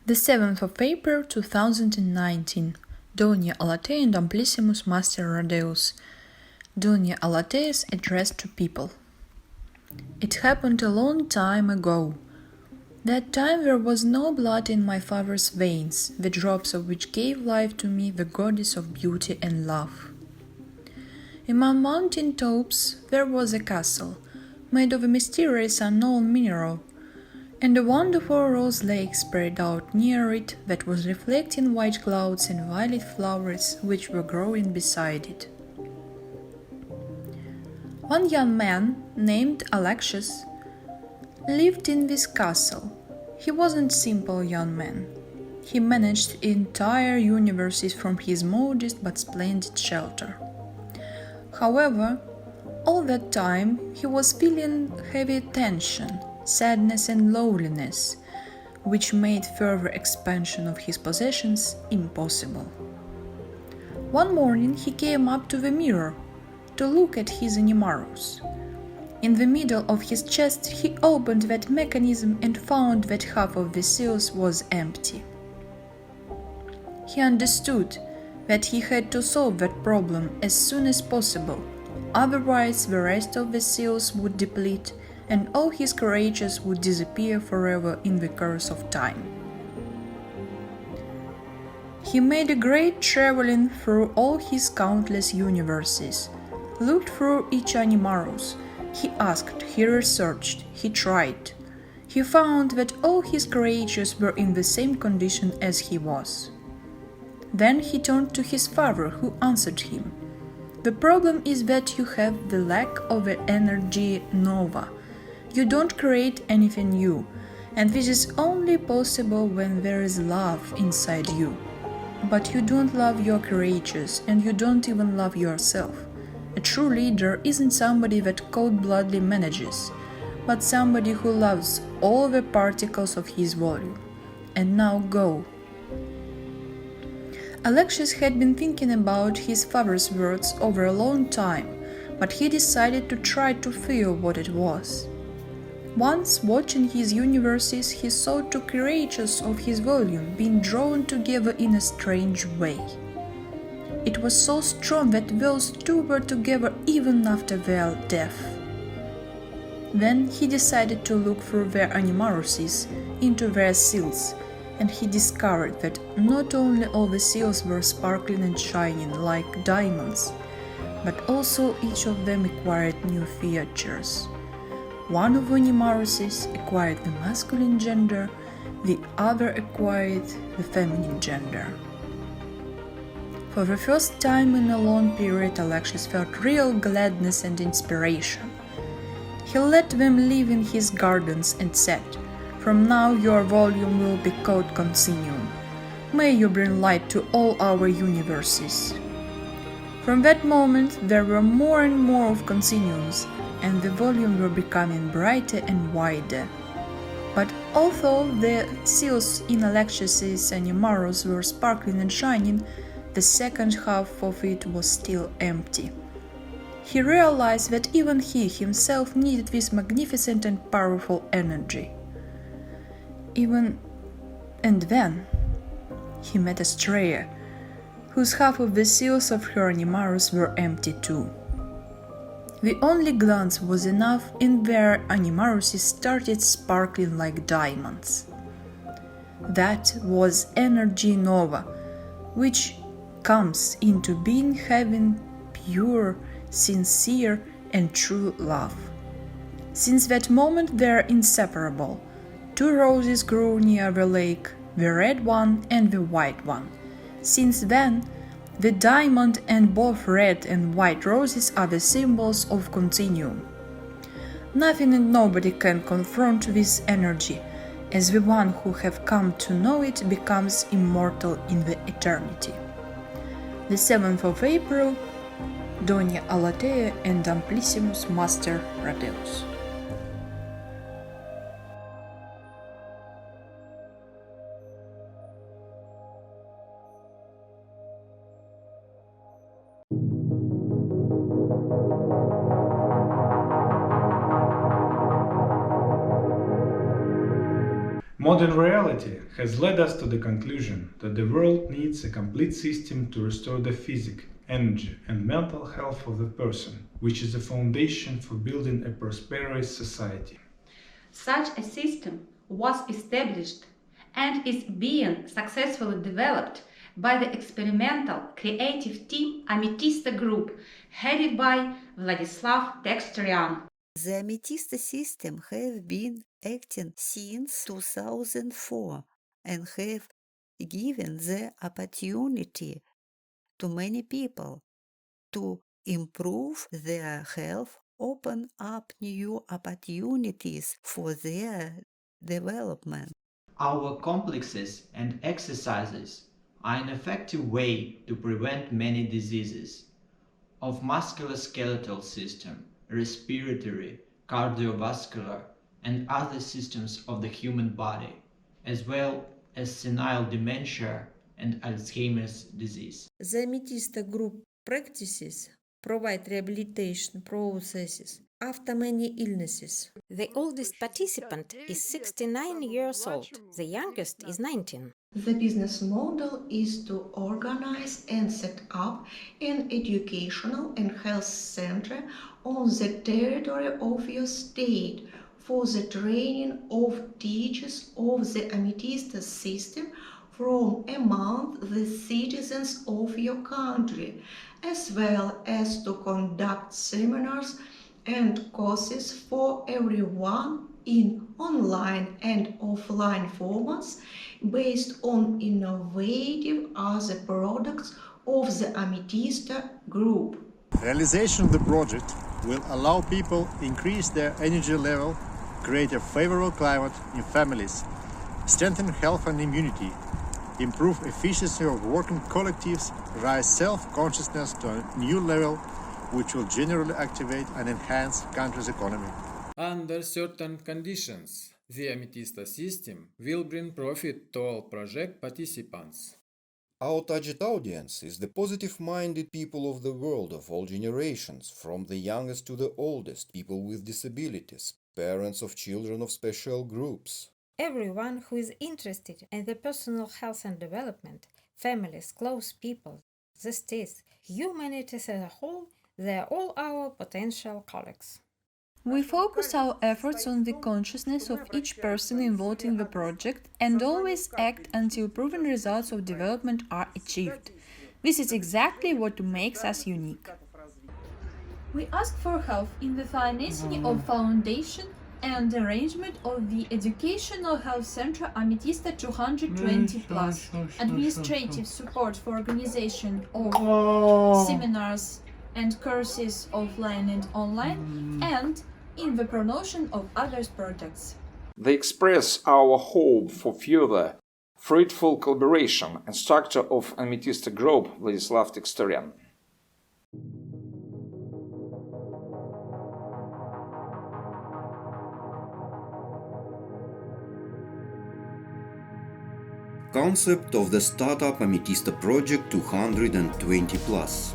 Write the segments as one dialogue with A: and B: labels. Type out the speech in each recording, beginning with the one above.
A: The 7th of April 2019. DONIA, ALATAEYA and AMPLISSIMUS Master RADAEUS. DONIA ALATAEYA's address to people. It happened a long time ago. That time there was no blood in my father's veins, the drops of which gave life to me, the goddess of beauty and love. Among mountain tops there was a castle, made of a mysterious unknown mineral, and a wonderful rose lake spread out near it that was reflecting white clouds and violet flowers which were growing beside it. One young man, named Alexis, lived in this castle. He wasn't a simple young man. He managed entire universes from his modest but splendid shelter. However, all that time he was feeling heavy tension, sadness and loneliness, which made further expansion of his possessions impossible. One morning he came up to the mirror to look at his animals. In the middle of his chest he opened that mechanism and found that half of the seals was empty. He understood that he had to solve that problem as soon as possible, otherwise the rest of the seals would deplete and all his creatures would disappear forever in the course of time. He made a great traveling through all his countless universes, looked through each animarus, he asked, he researched, he tried. He found that all his creatures were in the same condition as he was. Then he turned to his father, who answered him. The problem is that you have the lack of an energy nova. You don't create anything new, and this is only possible when there is love inside you. But you don't love your creatures, and you don't even love yourself. A true leader isn't somebody that cold-bloodedly manages, but somebody who loves all the particles of his volume. And now go. Alexis had been thinking about his father's words over a long time, but he decided to try to feel what it was. Once, watching his universes, he saw two creatures of his volume being drawn together in a strange way. It was so strong that those two were together even after their death. Then he decided to look through their animaruses into their seals, and he discovered that not only all the seals were sparkling and shining like diamonds, but also each of them acquired new features. One of the animaruses acquired the masculine gender, the other acquired the feminine gender. For the first time in a long period, Alexis felt real gladness and inspiration. He let them live in his gardens and said, "From now your volume will be called Continuum. May you bring light to all our universes." From that moment there were more and more of continuums, and the volume were becoming brighter and wider. But although the seals in Alexis's animarus were sparkling and shining, the second half of it was still empty. He realized that even he himself needed this magnificent and powerful energy. And then he met AmetistA, whose half of the seals of her animarus were empty too. The only glance was enough, and their animaruses started sparkling like diamonds. That was energy nova, which comes into being having pure, sincere and true love. Since that moment they are inseparable. Two roses grew near the lake, the red one and the white one. Since then, the diamond and both red and white roses are the symbols of continuum. Nothing and nobody can confront this energy, as the one who have come to know it becomes immortal in the eternity. The 7th of April, DONIA, ALATAEYA and AMPLISSIMUS Master RADAEUS.
B: Modern reality has led us to the conclusion that the world needs a complete system to restore the physical, energy, and mental health of the person, which is the foundation for building a prosperous society.
C: Such a system was established and is being successfully developed by the experimental creative team AmetistA Group, headed by Vladislav Texterian.
D: The AmetistA system have been acting since 2004 and have given the opportunity to many people to improve their health, open up new opportunities for their development.
E: Our complexes and exercises are an effective way to prevent many diseases of musculoskeletal system, respiratory, cardiovascular, and other systems of the human body, as well as senile dementia and Alzheimer's disease.
D: The AmetistA Group practices provide rehabilitation processes after many illnesses.
F: The oldest participant is 69 years old, the youngest is 19.
G: The business model is to organize and set up an educational and health center on the territory of your state for the training of teachers of the AmetistA system from among the citizens of your country, as well as to conduct seminars and courses for everyone in online and offline formats based on innovative other products of the AmetistA Group.
H: Realization of the project will allow people increase their energy level, create a favorable climate in families, strengthen health and immunity, improve efficiency of working collectives, raise self-consciousness to a new level, which will generally activate and enhance country's economy.
I: Under certain conditions, the AmetistA system will bring profit to all project participants.
J: Our target audience is the positive-minded people of the world of all generations, from the youngest to the oldest, people with disabilities, parents of children of special groups.
F: Everyone who is interested in the personal health and development, families, close people, the states, humanity as a whole, they are all our potential colleagues.
A: We focus our efforts on the consciousness of each person involved in the project and always act until proven results of development are achieved. This is exactly what makes us unique. We ask for help in the financing of foundation and arrangement of the Educational Health Center AmetistA 220+, administrative support for organization of seminars and courses offline and online, and in the promotion of others' products.
K: They express our hope for further fruitful collaboration and structure of AmetistA Group, Vladislav Texterian.
J: Concept of the startup AmetistA project 220+.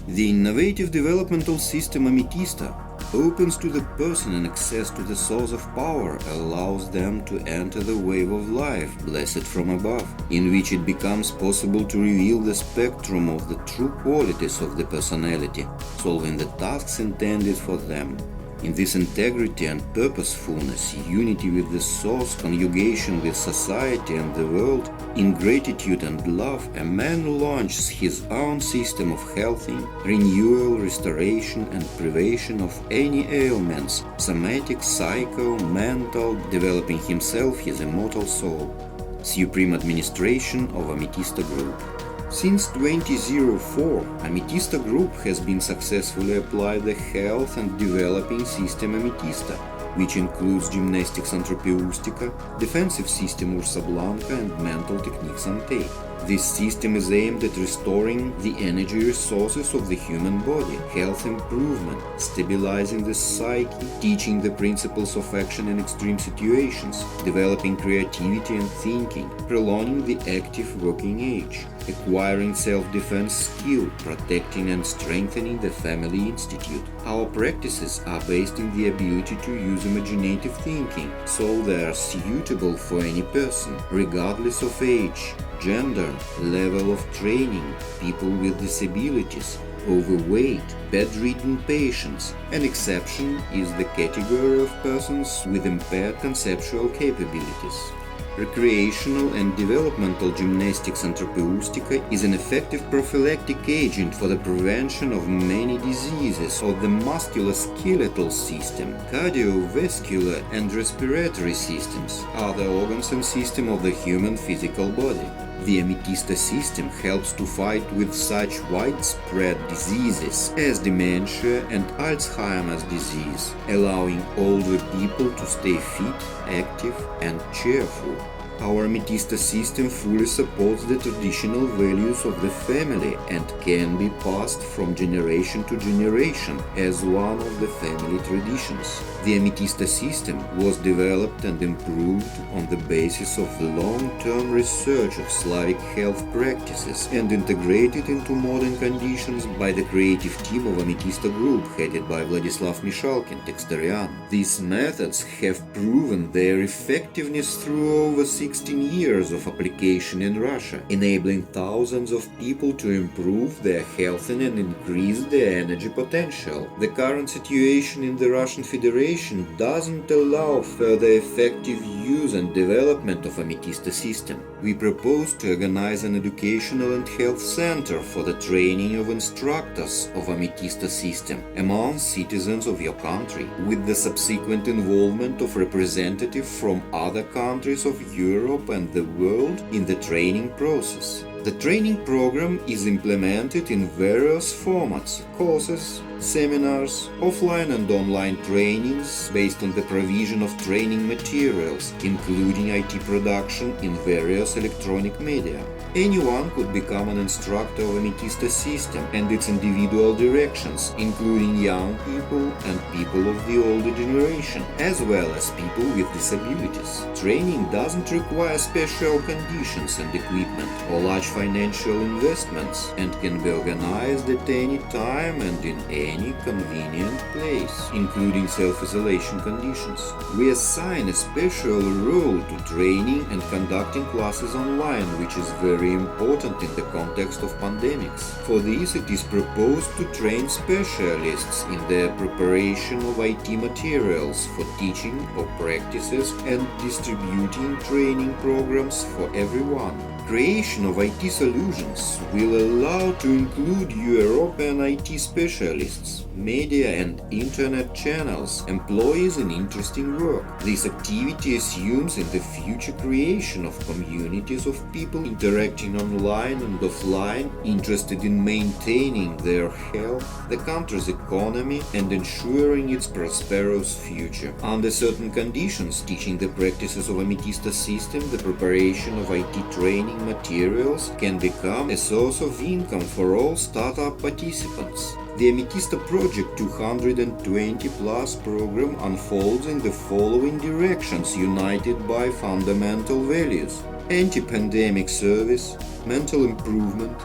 J: The innovative developmental system AmetistA opens to the person an access to the source of power, allows them to enter the wave of life, blessed from above, in which it becomes possible to reveal the spectrum of the true qualities of the personality, solving the tasks intended for them. In this integrity and purposefulness, unity with the source, conjugation with society and the world, in gratitude and love, a man launches his own system of healthing, renewal, restoration and prevention of any ailments, somatic, psycho, mental, developing himself his immortal soul. Supreme Administration of AmetistA Group. Since 2004, AmetistA Group has been successfully applied the health and developing system AmetistA, which includes gymnastics anthropeustica, defensive system Ursa Blanca and mental techniques Ante. This system is aimed at restoring the energy resources of the human body, health improvement, stabilizing the psyche, teaching the principles of action in extreme situations, developing creativity and thinking, prolonging the active working age, acquiring self-defense skill, protecting and strengthening the family institute. Our practices are based in the ability to use imaginative thinking, so they are suitable for any person, regardless of age, gender, level of training, people with disabilities, overweight, bedridden patients. An exception is the category of persons with impaired conceptual capabilities. Recreational and developmental gymnastics anthropoustica is an effective prophylactic agent for the prevention of many diseases of the musculoskeletal system, cardiovascular and respiratory systems, other organs and systems of the human physical body. The AmetistA system helps to fight with such widespread diseases as dementia and Alzheimer's disease, allowing older people to stay fit, active and cheerful. Our AmetistA system fully supports the traditional values of the family and can be passed from generation to generation as one of the family traditions. The AmetistA system was developed and improved on the basis of the long-term research of Slavic health practices and integrated into modern conditions by the creative team of AmetistA Group headed by Vladislav Mishalkin, Textarian. These methods have proven their effectiveness through over 16 years of application in Russia, enabling thousands of people to improve their health and increase their energy potential. The current situation in the Russian Federation doesn't allow further effective use and development of AmetistA system. We propose to organize an educational and health center for the training of instructors of AmetistA system among citizens of your country, with the subsequent involvement of representatives from other countries of Europe and the world in the training process. The training program is implemented in various formats: courses, seminars, offline and online trainings based on the provision of training materials, including IT production in various electronic media. Anyone could become an instructor of AmetistA system and its individual directions, including young people and people of the older generation, as well as people with disabilities. Training doesn't require special conditions and equipment or large financial investments and can be organized at any time and in any convenient place, including self-isolation conditions. We assign a special role to training and conducting classes online, which is very important in the context of pandemics. For this, it is proposed to train specialists in the preparation of IT materials for teaching of practices and distributing training programs for everyone. Creation of IT solutions will allow to include European IT specialists, media and internet channels, employees in interesting work. This activity assumes in the future creation of communities of people interacting online and offline, interested in maintaining their health, the country's economy and ensuring its prosperous future. Under certain conditions, teaching the practices of AmetistA system, the preparation of IT training materials can become a source of income for all startup participants. The AmetistA Project 220 Plus program unfolds in the following directions, united by fundamental values: anti-pandemic service, mental improvement,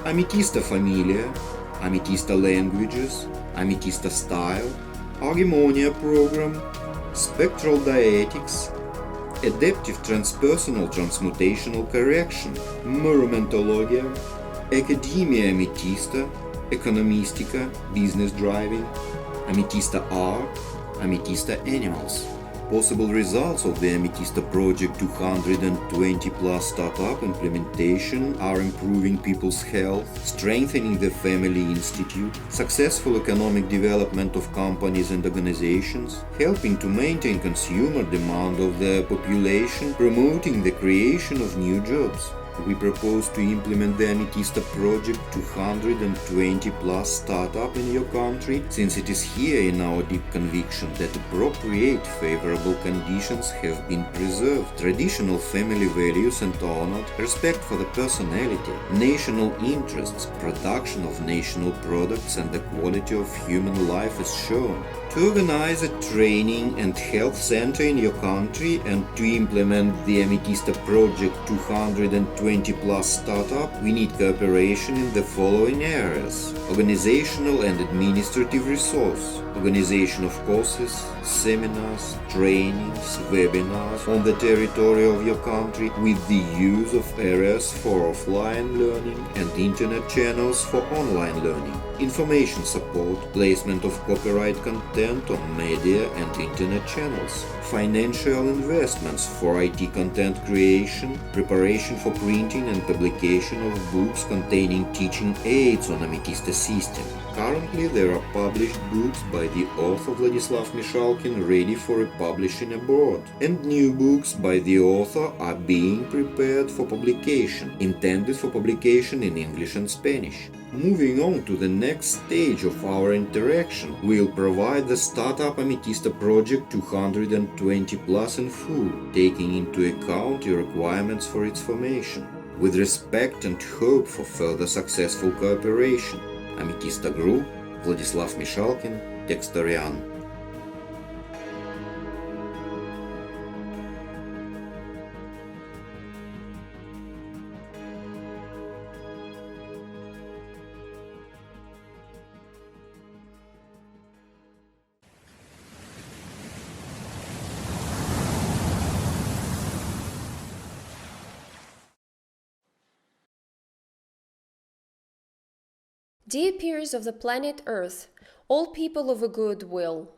J: AmetistA Familia, AmetistA Languages, AmetistA Style, Argymonia program, spectral dietics, adaptive transpersonal transmutational correction, Muromentologia, Academia AmetistA, Economistica, Business Driving, AmetistA Art, AmetistA Animals. Possible results of the AmetistA Project 220 Plus startup implementation are improving people's health, strengthening the family institute, successful economic development of companies and organizations, helping to maintain consumer demand of the population, promoting the creation of new jobs. we propose to implement the AmetistA project 220 plus startup in your country, since it is here in our deep conviction that appropriate favorable conditions have been preserved, traditional family values and honored, respect for the personality, national interests, production of national products and the quality of human life is shown. To organize a training and health center in your country and to implement the AmetistA project 220 plus startup, we need cooperation in the following areas: organizational and administrative resource, organization of courses, seminars, trainings, webinars on the territory of your country with the use of areas for offline learning and internet channels for online learning, information support, placement of copyright content on media and internet channels, financial investments for IT content creation, preparation for printing and publication of books containing teaching aids on AmetistA system. Currently there are published books by the author Vladislav Mishalkin ready for publishing abroad, and new books by the author are being prepared for publication, intended for publication in English and Spanish. Moving on to the next stage of our interaction, we'll provide the Startup AmetistA Project 220 Plus in full, taking into account your requirements for its formation, with respect and hope for further successful cooperation. AmetistA Group, Vladislav Mishalkin, Textorian.
L: Dear peers of the planet Earth, all people of a good will.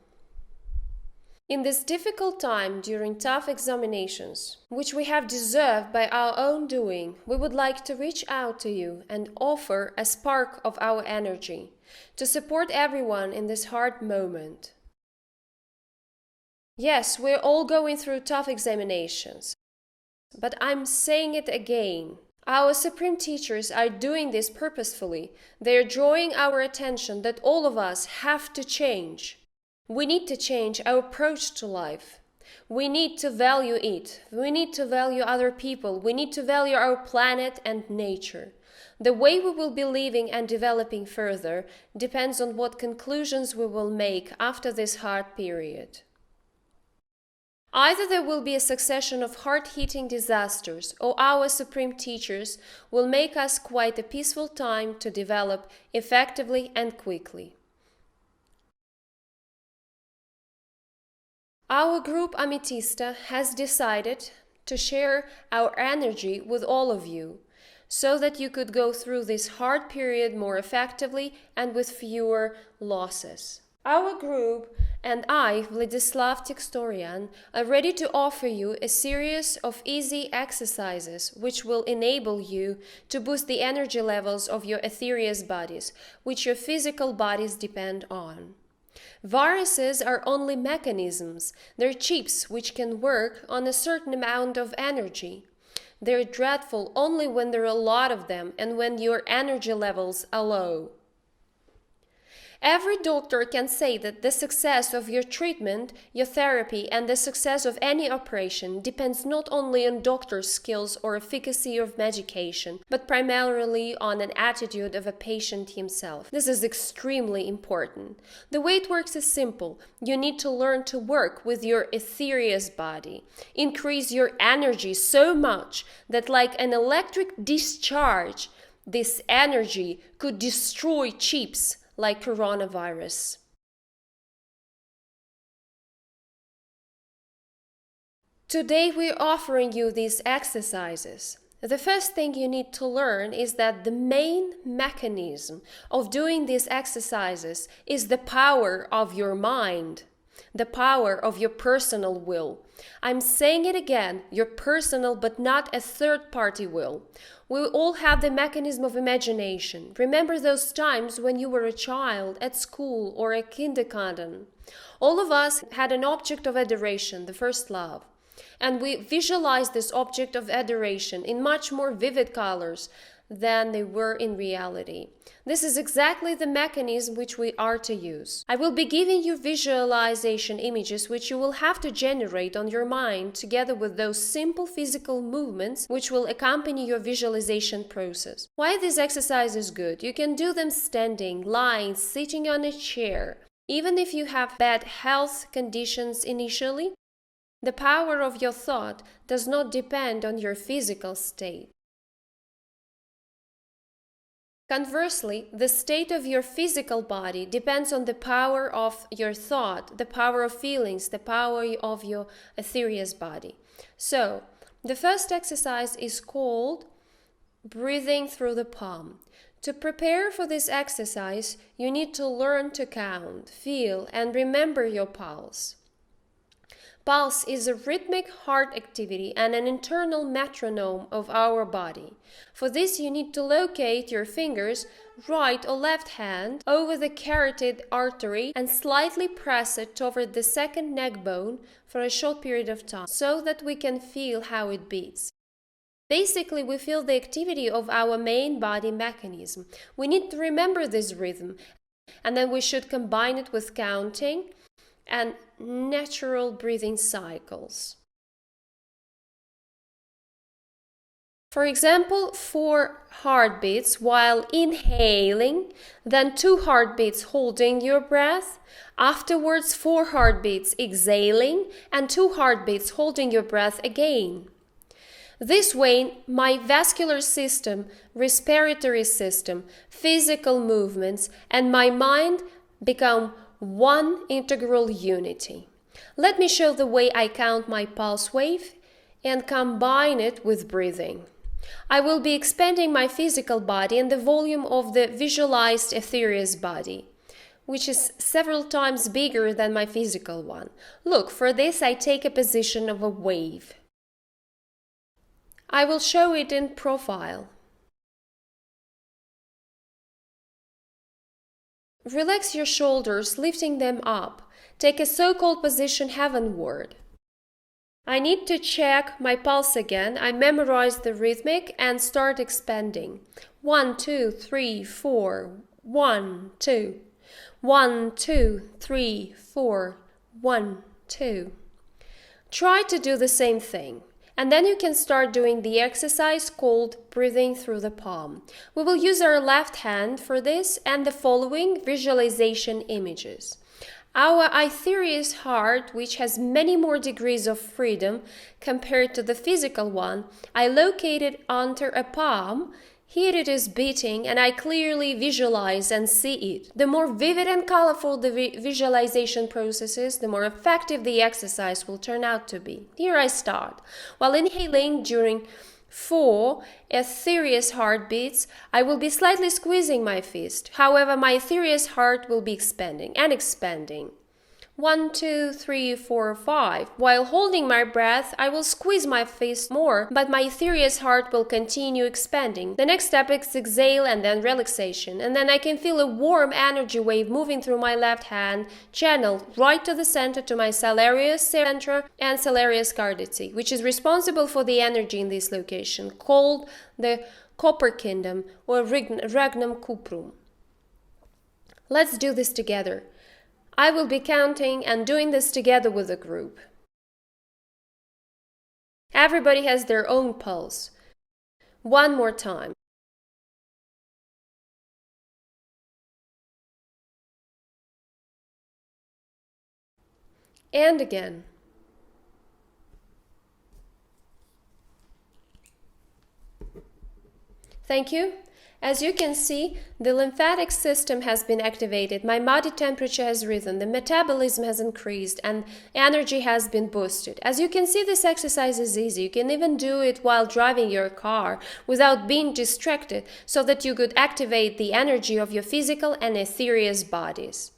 L: In this difficult time during tough examinations, which we have deserved by our own doing, we would like to reach out to you and offer a spark of our energy to support everyone in this hard moment. Yes, we're all going through tough examinations, but I'm saying it again. Our supreme teachers are doing this purposefully. They are drawing our attention that all of us have to change. We need to change our approach to life. We need to value it. We need to value other people. We need to value our planet and nature. The way we will be living and developing further depends on what conclusions we will make after this hard period. Either there will be a succession of hard-hitting disasters, or our supreme teachers will make us quite a peaceful time to develop effectively and quickly. Our group AmetistA has decided to share our energy with all of you, so that you could go through this hard period more effectively and with fewer losses. Our group and I, Vladislav Textorian, are ready to offer you a series of easy exercises which will enable you to boost the energy levels of your etheric bodies, which your physical bodies depend on. Viruses are only mechanisms. They're chips which can work on a certain amount of energy. They're dreadful only when there are a lot of them and when your energy levels are low. Every doctor can say that the success of your treatment, your therapy, and the success of any operation depends not only on doctor's skills or efficacy of medication, but primarily on an attitude of a patient himself. This is extremely important. The way it works is simple. You need to learn to work with your etheric body. Increase your energy so much that, like an electric discharge, this energy could destroy chips like coronavirus. Today we're offering you these exercises. The first thing you need to learn is that the main mechanism of doing these exercises is the power of your mind, the power of your personal will. I'm saying it again, your personal but not a third-party will. We all have the mechanism of imagination. Remember those times when you were a child at school or a kindergarten? All of us had an object of adoration, the first love. And we visualize this object of adoration in much more vivid colors than they were in reality. This is exactly the mechanism which we are to use. I will be giving you visualization images which you will have to generate on your mind together with those simple physical movements which will accompany your visualization process. Why this exercise is good? You can do them standing, lying, sitting on a chair. Even if you have bad health conditions initially, the power of your thought does not depend on your physical state. Conversely, the state of your physical body depends on the power of your thought, the power of feelings, the power of your etheric body. So, the first exercise is called breathing through the palm. To prepare for this exercise, you need to learn to count, feel, and remember your pulse. Pulse is a rhythmic heart activity and an internal metronome of our body. For this, you need to locate your fingers, right or left hand, over the carotid artery and slightly press it toward the second neck bone for a short period of time, so that we can feel how it beats. Basically, we feel the activity of our main body mechanism. We need to remember this rhythm, and then we should combine it with counting and natural breathing cycles. For example, 4 heartbeats while inhaling, then 2 heartbeats holding your breath, afterwards 4 heartbeats exhaling, and 2 heartbeats holding your breath again. This way, my vascular system, respiratory system, physical movements, and my mind become one integral unity. Let me show the way I count my pulse wave and combine it with breathing. I will be expanding my physical body and the volume of the visualized etheric body, which is several times bigger than my physical one. Look, for this I take a position of a wave. I will show it in profile. Relax your shoulders, lifting them up. Take a so-called position heavenward. I need to check my pulse again. I memorize the rhythmic and start expanding. 1, 2, 3, 4. 1, 2. 1, 2, 3, 4. 1, 2. Try to do the same thing. And then you can start doing the exercise called breathing through the palm. We will use our left hand for this and the following visualization images. Our etheric heart, which has many more degrees of freedom compared to the physical one, I located under a palm. Here it is beating, and I clearly visualize and see it. The more vivid and colorful the visualization process is, the more effective the exercise will turn out to be. Here I start. While inhaling during 4 etheric heartbeats, I will be slightly squeezing my fist. However, my etheric heart will be expanding and expanding. 1, 2, 3, 4, 5. While holding my breath, I will squeeze my fist more, but my etheric heart will continue expanding. The next step is exhale and then relaxation. And then I can feel a warm energy wave moving through my left hand, channeled right to the center to my salarius center and salarius cardiaci, which is responsible for the energy in this location, called the copper kingdom or regnum cuprum. Let's do this together. I will be counting and doing this together with the group. Everybody has their own pulse. One more time. And again. Thank you. As you can see, the lymphatic system has been activated, my body temperature has risen, the metabolism has increased, and energy has been boosted. As you can see, this exercise is easy. You can even do it while driving your car without being distracted, so that you could activate the energy of your physical and etheric bodies.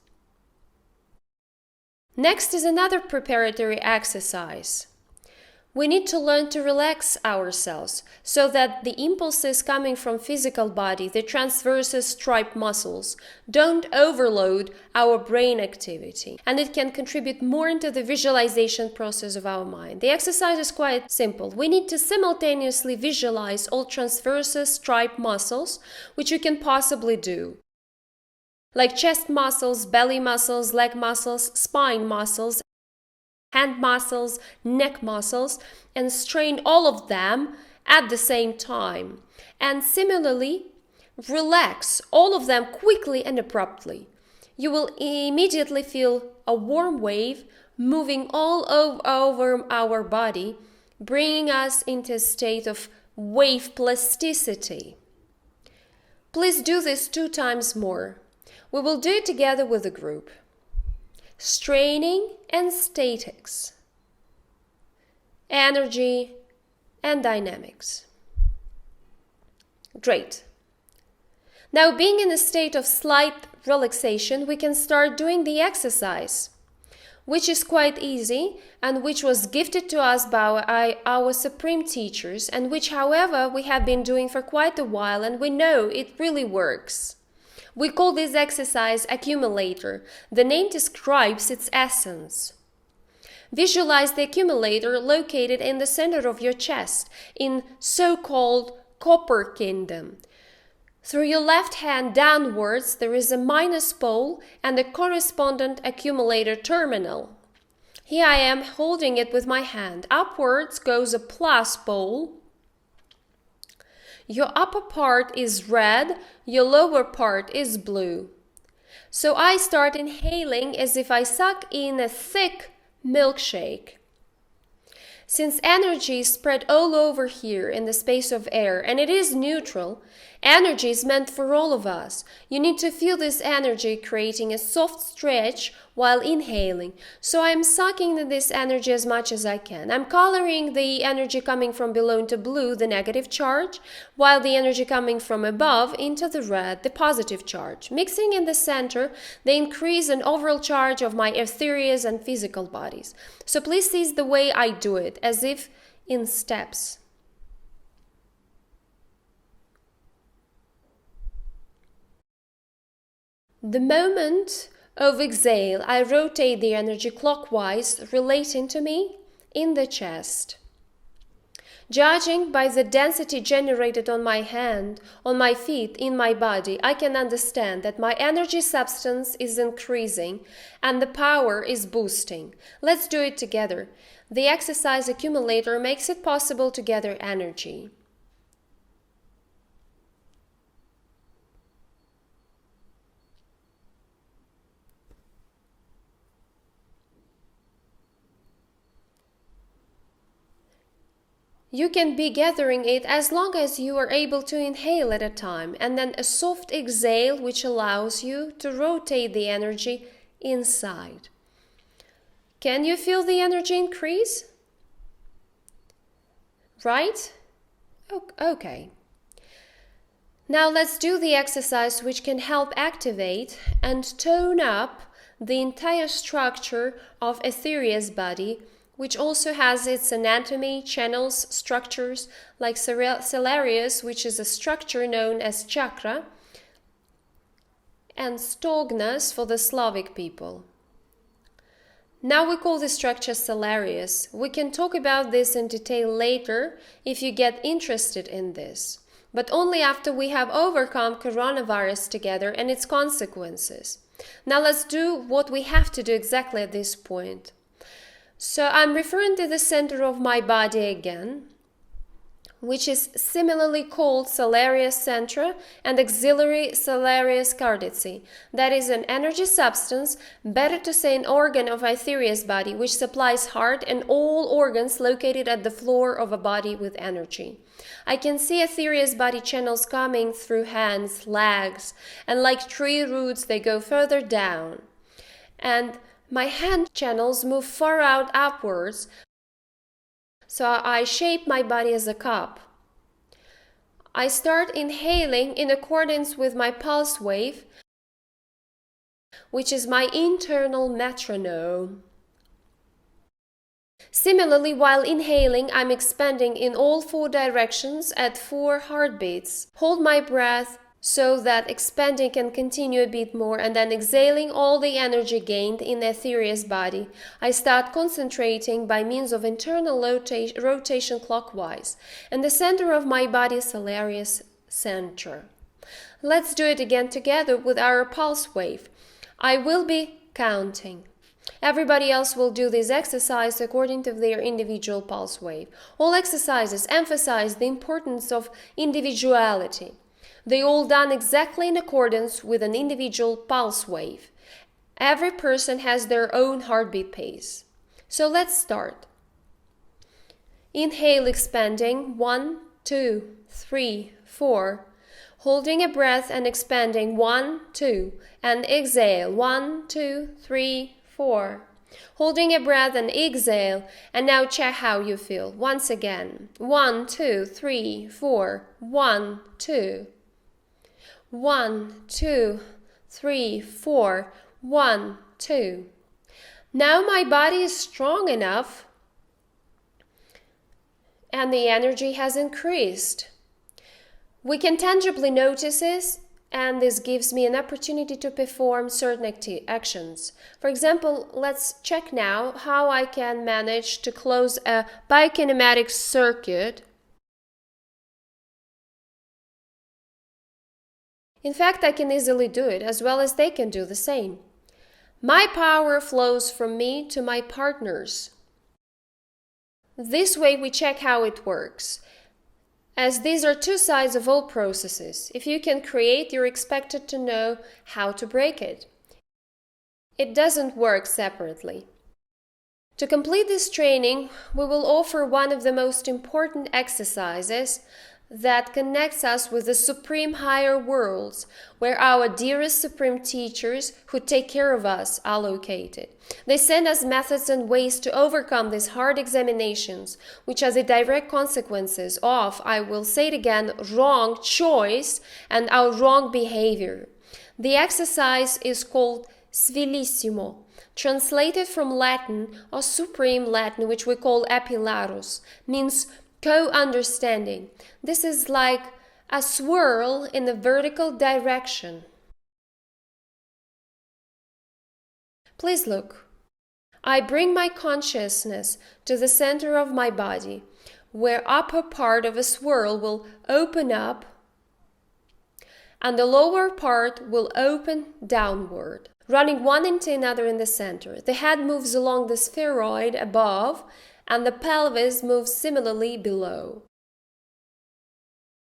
L: Next is another preparatory exercise. We need to learn to relax ourselves so that the impulses coming from physical body, the transverse stripe muscles, don't overload our brain activity, and it can contribute more into the visualization process of our mind. The exercise is quite simple. We need to simultaneously visualize all transverse stripe muscles, which you can possibly do, like chest muscles, belly muscles, leg muscles, spine muscles, hand muscles, neck muscles, and strain all of them at the same time. And similarly, relax all of them quickly and abruptly. You will immediately feel a warm wave moving all over our body, bringing us into a state of wave plasticity. Please do this 2 times more. We will do it together with the group. Straining and statics, energy and dynamics. Great. Now, being in a state of slight relaxation, we can start doing the exercise, which is quite easy and which was gifted to us by our supreme teachers, and which, however, we have been doing for quite a while, and we know it really works. We call this exercise accumulator. The name describes its essence. Visualize the accumulator located in the center of your chest, in so-called copper kingdom. Through your left hand downwards, there is a minus pole and a correspondent accumulator terminal. Here I am holding it with my hand. Upwards goes a plus pole. Your upper part is red, your lower part is blue. So I start inhaling as if I suck in a thick milkshake. Since energy is spread all over here in the space of air, and it is neutral, energy is meant for all of us. You need to feel this energy creating a soft stretch while inhaling. So I'm sucking in this energy as much as I can. I'm coloring the energy coming from below into blue, the negative charge, while the energy coming from above into the red, the positive charge. Mixing in the center, the increase and overall charge of my etheric and physical bodies. So please see the way I do it, as if in steps. The moment of exhale, I rotate the energy clockwise, relating to me in the chest. Judging by the density generated on my hand, on my feet, in my body, I can understand that my energy substance is increasing and the power is boosting. Let's do it together. The exercise accumulator makes it possible to gather energy. You can be gathering it as long as you are able to inhale at a time, and then a soft exhale which allows you to rotate the energy inside. Can you feel the energy increase? Right? Okay. Now let's do the exercise which can help activate and tone up the entire structure of etheric body, which also has its anatomy, channels, structures, like Celarius, which is a structure known as chakra, and Stognas for the Slavic people. Now we call this structure Celarius. We can talk about this in detail later if you get interested in this, but only after we have overcome coronavirus together and its consequences. Now let's do what we have to do exactly at this point. So I'm referring to the center of my body again, which is similarly called Celarius Centra and Auxiliary Celarius Cardiaci. That is an energy substance, better to say an organ of etheric body, which supplies heart and all organs located at the floor of a body with energy. I can see etheric body channels coming through hands, legs, and like tree roots they go further down. And my hand channels move far out upwards, so I shape my body as a cup. I start inhaling in accordance with my pulse wave, which is my internal metronome. Similarly, while inhaling, I'm expanding in all 4 directions at 4 heartbeats. Hold my breath so that expanding can continue a bit more, and then exhaling all the energy gained in the etheric body. I start concentrating by means of internal rotation clockwise, and the center of my body is Solarius center. Let's do it again together with our pulse wave. I will be counting. Everybody else will do this exercise according to their individual pulse wave. All exercises emphasize the importance of individuality. They all done exactly in accordance with an individual pulse wave. Every person has their own heartbeat pace. So let's start. Inhale, expanding 1, 2, 3, 4. Holding a breath and expanding 1, 2. And exhale 1, 2, 3, 4. Holding a breath and exhale, and now check how you feel. Once again. 1, 2, 3, 4. 1, 2. 1, 2, 3, 4. 1, 2. Now my body is strong enough and the energy has increased. We can tangibly notice this, and this gives me an opportunity to perform certain actions. For example, let's check now how I can manage to close a biokinematic circuit. In fact, I can easily do it, as well as they can do the same. My power flows from me to my partners. This way we check how it works. As these are 2 sides of all processes, if you can create, you're expected to know how to break it. It doesn't work separately. To complete this training, we will offer one of the most important exercises that connects us with the supreme higher worlds, where our dearest supreme teachers who take care of us are located. They send us methods and ways to overcome these hard examinations, which are the direct consequences of, I will say it again, wrong choice and our wrong behavior. The exercise is called SVILISSIMO, translated from Latin or Supreme Latin, which we call epilarus, means co-understanding. This is like a swirl in the vertical direction. Please look. I bring my consciousness to the center of my body, where upper part of a swirl will open up and the lower part will open downward, running one into another in the center. The head moves along the spheroid above, and the pelvis moves similarly below.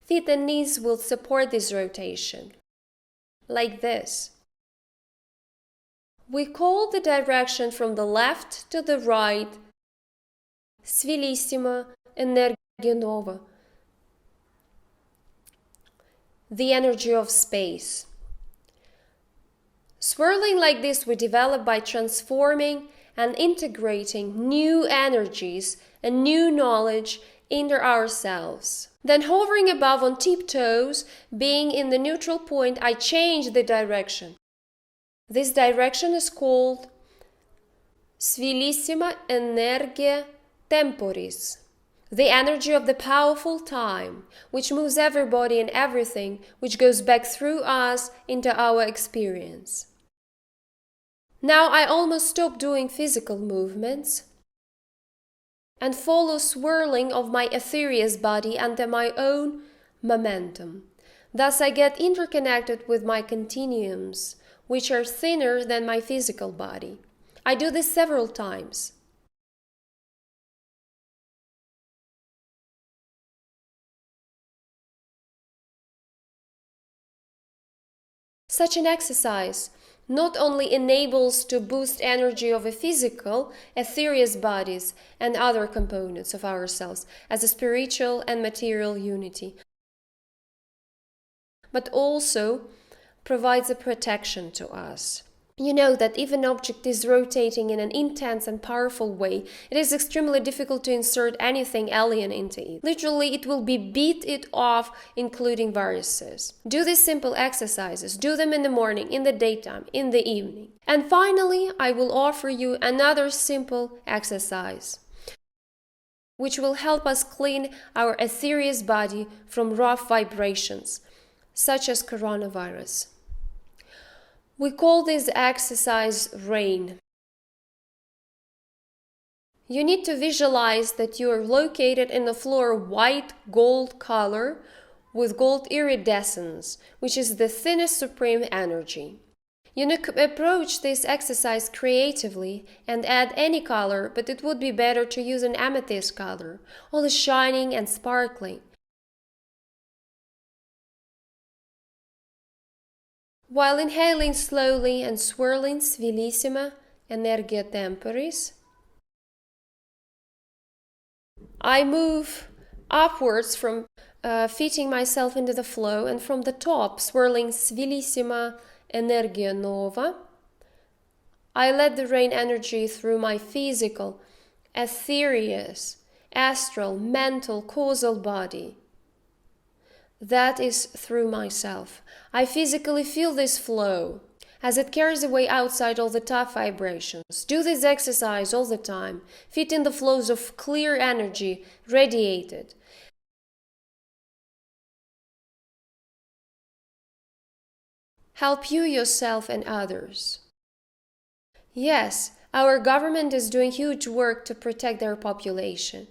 L: Feet and knees will support this rotation, like this. We call the direction from the left to the right SVILISSIMA Energia Nova, the energy of space. Swirling like this we develop by transforming and integrating new energies and new knowledge into ourselves. Then hovering above on tiptoes, being in the neutral point, I change the direction. This direction is called SVILISSIMA Energia Temporis, the energy of the powerful time, which moves everybody and everything, which goes back through us into our experience. Now I almost stop doing physical movements and follow swirling of my etheric body under my own momentum. Thus I get interconnected with my continuums, which are thinner than my physical body. I do this several times. Such an exercise not only enables to boost energy of a physical, etheric bodies and other components of ourselves as a spiritual and material unity, but also provides a protection to us. You know that if an object is rotating in an intense and powerful way, it is extremely difficult to insert anything alien into it. Literally, it will be beat it off, including viruses. Do these simple exercises. Do them in the morning, in the daytime, in the evening. And finally, I will offer you another simple exercise. which will help us clean our etheric body from rough vibrations, such as coronavirus. We call this exercise RAIN. You need to visualize that you are located in the floor white gold color with gold iridescence, which is the thinnest supreme energy. You can approach this exercise creatively and add any color, but it would be better to use an amethyst color, all shining and sparkling. While inhaling slowly and swirling SVILISSIMA, Energia Temporis, I move upwards from fitting myself into the flow, and from the top, swirling SVILISSIMA, Energia Nova, I let the rain energy through my physical, etheric, astral, mental, causal body. That is through myself. I physically feel this flow as it carries away outside all the tough vibrations. Do this exercise all the time. Fit in the flows of clear energy, radiated. Help you, yourself, and others. Yes, our government is doing huge work to protect their population,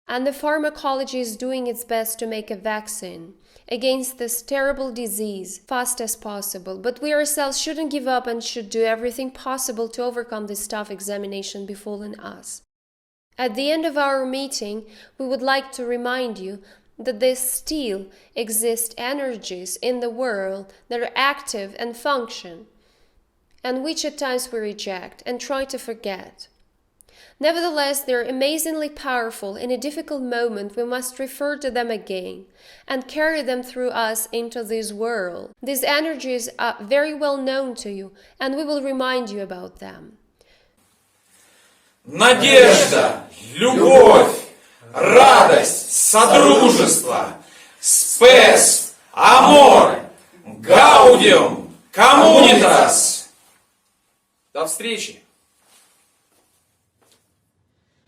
L: and the pharmacology is doing its best to make a vaccine against this terrible disease fast as possible, but we ourselves shouldn't give up and should do everything possible to overcome this tough examination befallen us. At the end of our meeting, we would like to remind you that there still exist energies in the world that are active and function, and which at times we reject and try to forget. Nevertheless, they are amazingly powerful. In a difficult moment, we must refer to them again and carry them through us into this world. These energies are very well known to you, and we will remind you about them.
M: Надежда, любовь, радость, содружество, спес, амор, гаудиум, коммунитас. До встречи!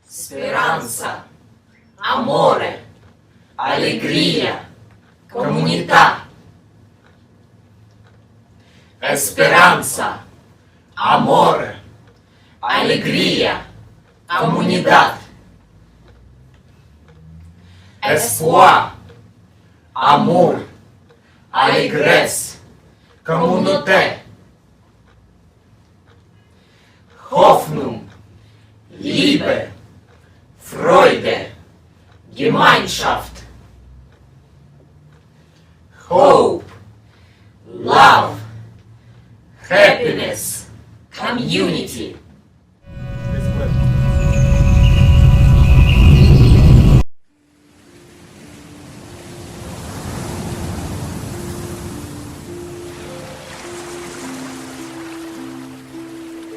N: Speranza, amore, allegria, comunità. Esperanza, amore, allegria, comunidad. Espoir, amor, alegres, communauté. Hoffnung, Liebe, Freude, Gemeinschaft. Hope, love, happiness, community.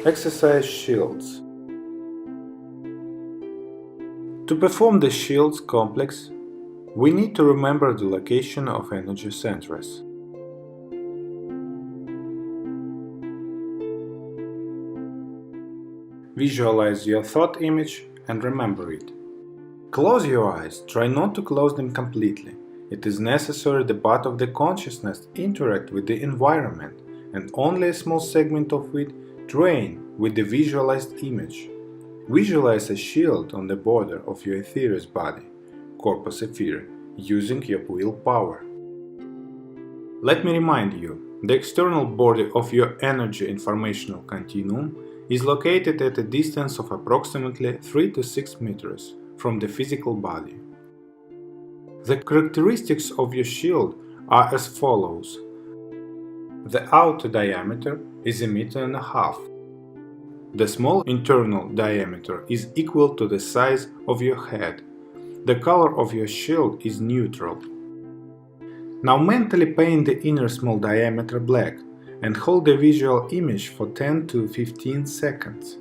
B: Exercise shields. To perform the shields complex, we need to remember the location of energy centers. Visualize your thought image and remember it. Close your eyes, try not to close them completely. It is necessary the part of the consciousness interact with the environment and only a small segment of it drain with the visualized image. Visualize a shield on the border of your etheric body, corpus etheric, using your willpower. Let me remind you, the external border of your energy informational continuum is located at a distance of approximately 3 to 6 meters from the physical body. The characteristics of your shield are as follows. The outer diameter is 1.5 meters. The small internal diameter is equal to the size of your head. The color of your shield is neutral. Now mentally paint the inner small diameter black and hold the visual image for 10 to 15 seconds.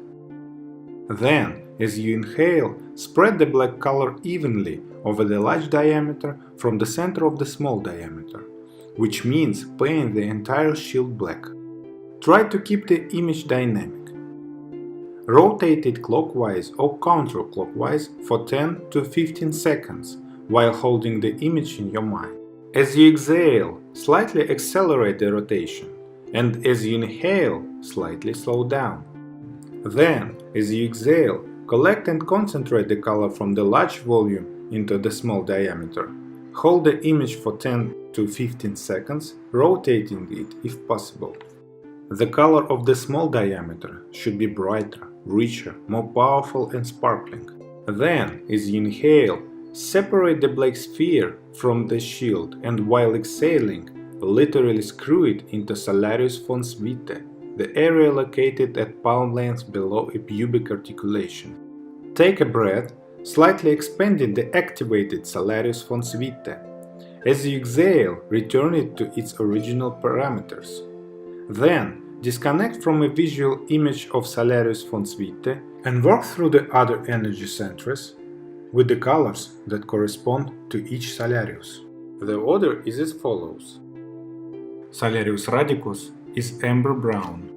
B: Then, as you inhale, spread the black color evenly over the large diameter from the center of the small diameter, which means paint the entire shield black. Try to keep the image dynamic. Rotate it clockwise or counterclockwise for 10 to 15 seconds while holding the image in your mind. As you exhale, slightly accelerate the rotation, and as you inhale, slightly slow down. Then, as you exhale, collect and concentrate the color from the large volume into the small diameter. Hold the image for 10 to 15 seconds, rotating it if possible. The color of the small diameter should be brighter, richer, more powerful and sparkling. Then, as you inhale, separate the black sphere from the shield and while exhaling, literally screw it into salarius fons vitae, the area located at palm length below a pubic articulation. Take a breath, slightly expanding the activated salarius fons vitae. As you exhale, return it to its original parameters. Then, disconnect from a visual image of salarius fons vitae and work through the other energy centers with the colors that correspond to each salarius. The order is as follows. Salarius radicus is amber brown.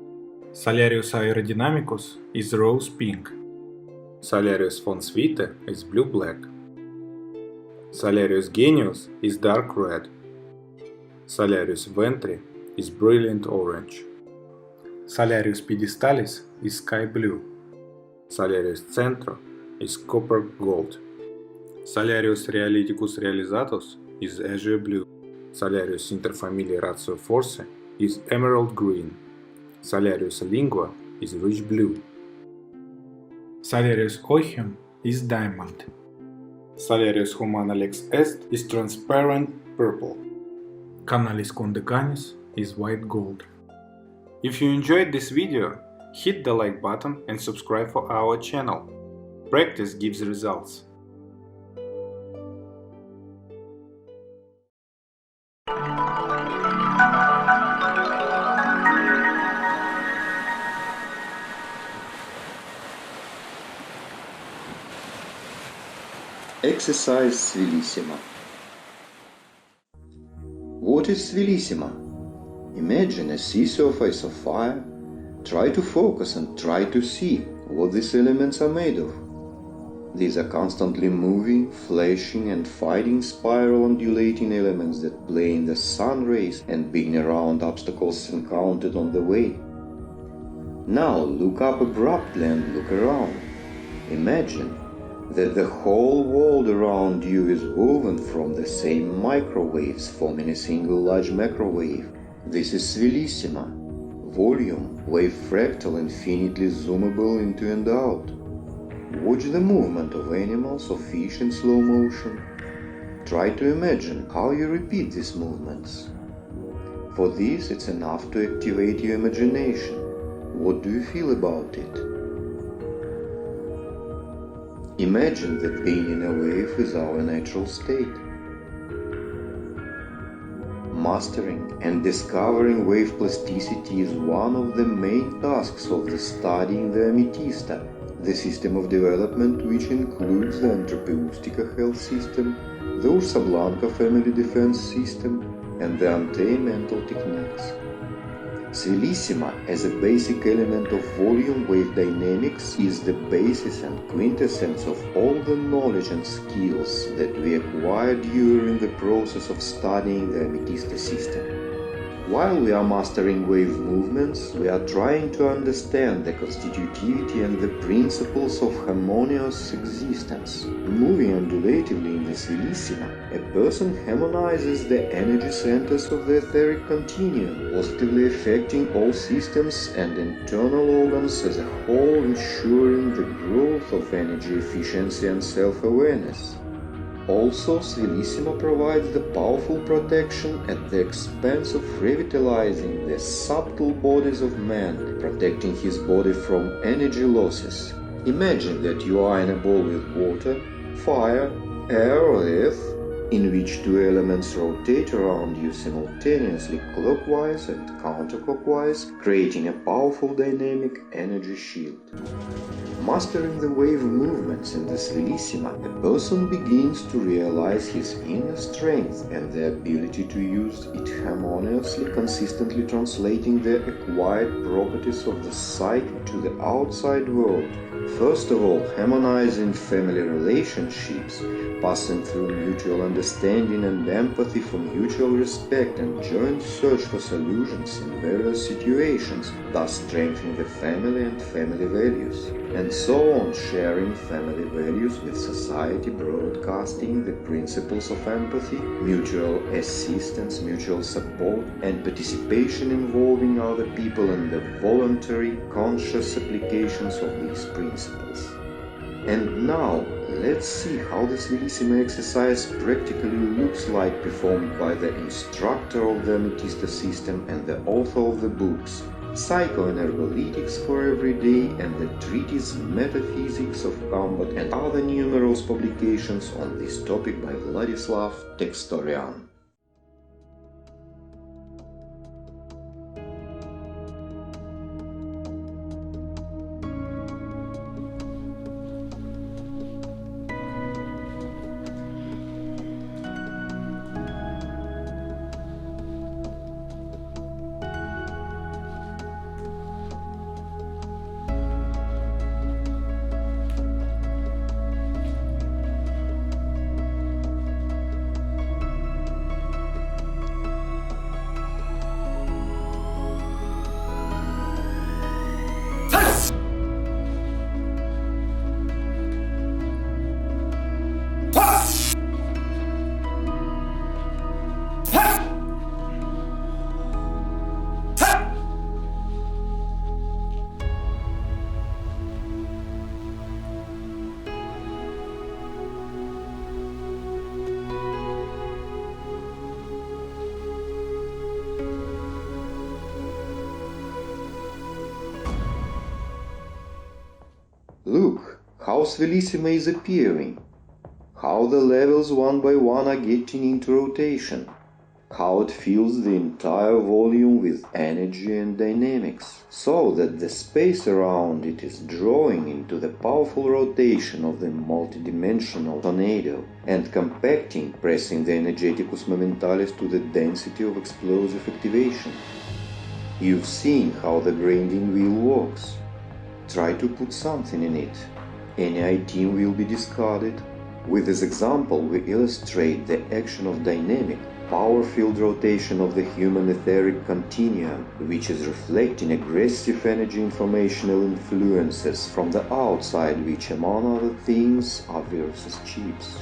B: Salarius aerodynamicus is rose pink. Salarius fons vitae is blue-black. Salarius genius is dark red. Salarius ventri is brilliant orange. Salarius pedestalis is sky blue. Salarius centro is copper gold. Salarius realicus realizatus is azure blue. Salarius interfamiliae ratio force is emerald green. Salarius lingua is rich blue. Salarius oicium is diamond. Salarius humana lex est is transparent purple. Canalis condecanis is white gold. If you enjoyed this video, hit the like button and subscribe for our channel. Practice gives results.
J: Exercise SVILISSIMA. What is SVILISSIMA? Imagine a seesaw face of fire. Try to focus and try to see what these elements are made of. These are constantly moving, flashing and fighting spiral undulating elements that play in the sun rays and being around obstacles encountered on the way. Now look up abruptly and look around. Imagine that the whole world around you is woven from the same microwaves, forming a single large macrowave. This is SVILISSIMA, volume, wave fractal, infinitely zoomable into and out. Watch the movement of animals or fish in slow motion. Try to imagine how you repeat these movements. For this, it's enough to activate your imagination. What do you feel about it? Imagine that being in a wave is our natural state. Mastering and discovering wave plasticity is one of the main tasks of the studying the AmetistA, the system of development which includes the ALMA health system, the Ursa Blanca family defense system, and the anti-mental techniques. SVILISSIMA, as a basic element of volume wave dynamics, is the basis and quintessence of all the knowledge and skills that we acquired during the process of studying the AmetistA system. While we are mastering wave movements, we are trying to understand the constitutivity and the principles of harmonious existence. Moving undulatively in the SVILISSIMA, a person harmonizes the energy centers of the etheric continuum, positively affecting all systems and internal organs as a whole, ensuring the growth of energy efficiency and self-awareness. Also, SVILISSIMA provides the powerful protection at the expense of revitalizing the subtle bodies of man, protecting his body from energy losses. Imagine that you are in a bowl with water, fire, air or earth, in which two elements rotate around you simultaneously clockwise and counterclockwise, creating a powerful dynamic energy shield. Mastering the wave movements in the SVILISSIMA, a person begins to realize his inner strength and the ability to use it harmoniously, consistently translating the acquired properties of the psyche to the outside world. First of all, harmonizing family relationships, passing through mutual understanding and empathy for mutual respect and joint search for solutions in various situations, thus strengthening the family and family values. And so on, sharing family values with society, broadcasting the principles of empathy, mutual assistance, mutual support, and participation involving other people in the voluntary, conscious applications of these principles. And now, let's see how the SVILISSIMA exercise practically looks like performed by the instructor of the AMETISTA system and the author of the books Psychoenergolytics for Everyday and the treatise Metaphysics of Combat and other numerous publications on this topic by Vladislav Textorian. Look how SVILISSIMA is appearing, how the levels one by one are getting into rotation, how it fills the entire volume with energy and dynamics, so that the space around it is drawing into the powerful rotation of the multidimensional tornado and compacting, pressing the energeticus momentalis to the density of explosive activation. You've seen how the grinding wheel works. Try to put something in it. Any item will be discarded. With this example, we illustrate the action of dynamic, power-filled rotation of the human etheric continuum, which is reflecting aggressive energy informational influences from the outside, which, among other things, are viruses chips.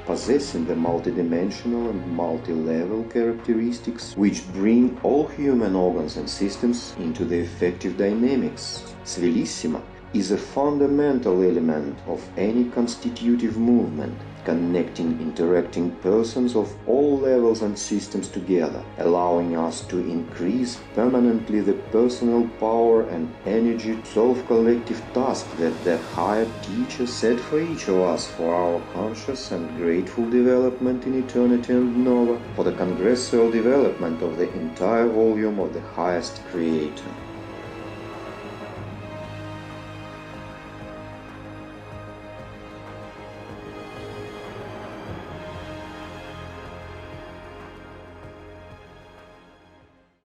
J: Possessing the multidimensional and multi-level characteristics which bring all human organs and systems into the effective dynamics, SVILISSIMA is a fundamental element of any constitutive movement, connecting interacting persons of all levels and systems together, allowing us to increase permanently the personal power and energy to solve collective tasks that the higher teacher set for each of us for our conscious and grateful development in eternity and nova, for the congressual development of the entire volume of the highest creator.